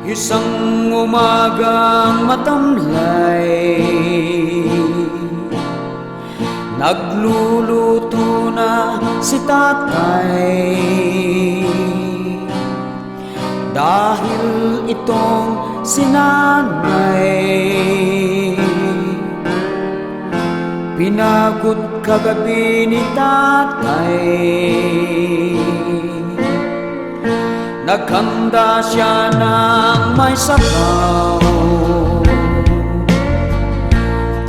Isang umagang matamlay, nagluluto na si tatay. Dahil itong si nanay, pinagod kagabi ni tatay. Naghanda siya ng may sabaw,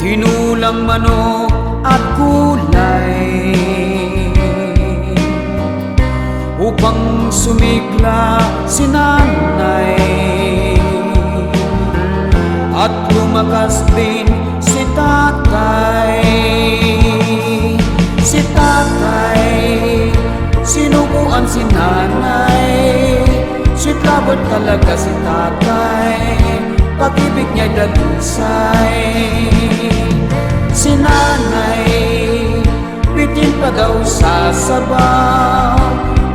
tinulang manok at gulay, upang sumigla si nanay. At lumakas din si tatay. Si tatay, sinubuan si nanay. Sweet lover talaga si tatay, pag-ibig niya'y dalusay. Si nanay, bitin pa daw sa sabaw,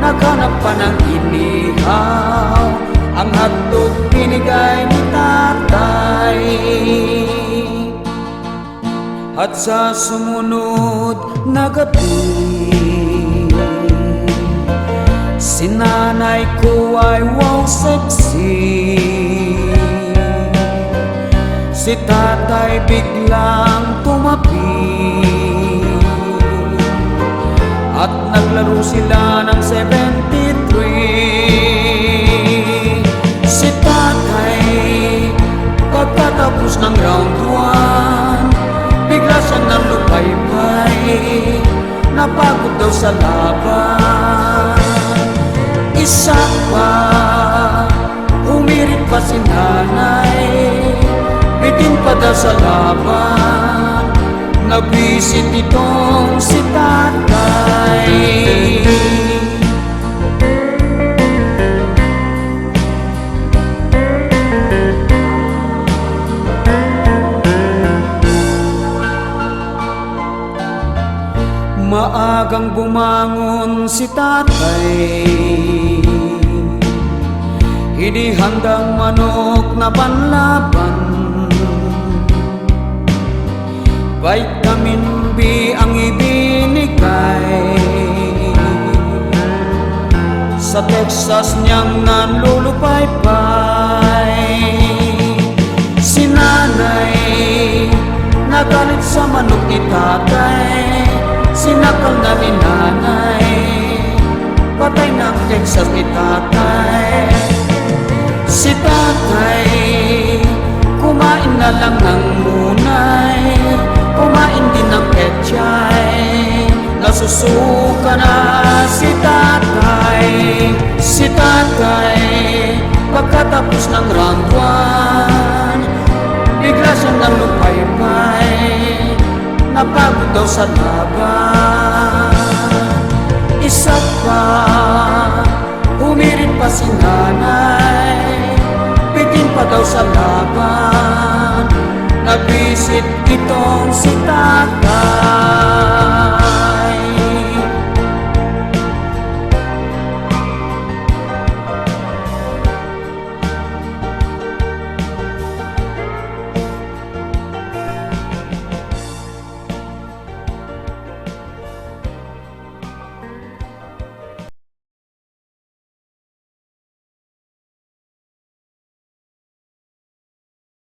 naghanap pa ng inihaw, ang hotdog binigay ni tatay. At sa sumunod na gabi, si nanay ko ay wow sexy. Si tatay biglang tumabi, at naglaro sila ng 73. Si tatay, pagkatapos ng round 1, bigla siyang nalupay-pay, napagod daw sa laban. Isa pa, humirit pa si nanay, bitin pa daw sa laban, nabisit itong si tatay. Maagang bumangon si tatay, hinihandang manok na panlaban. Vitamin B ang ibinigay, sa Texas niyang nanlulupay-pay. Si nanay, nagalit sa manok ni tatay, sinakal na ni nanay, patay ng Texas ni tatay. Si tatay, kumain na lang ng munay, kumain din ng petchay, nasusuka na si tatay. Si tatay, pagkatapos ng round 1, bigla siyang nalupay-pay, napagod daw sa laban. Isa pa, humirit pa si nanay, bitin pa daw sa laban, nabisit itong si tatay.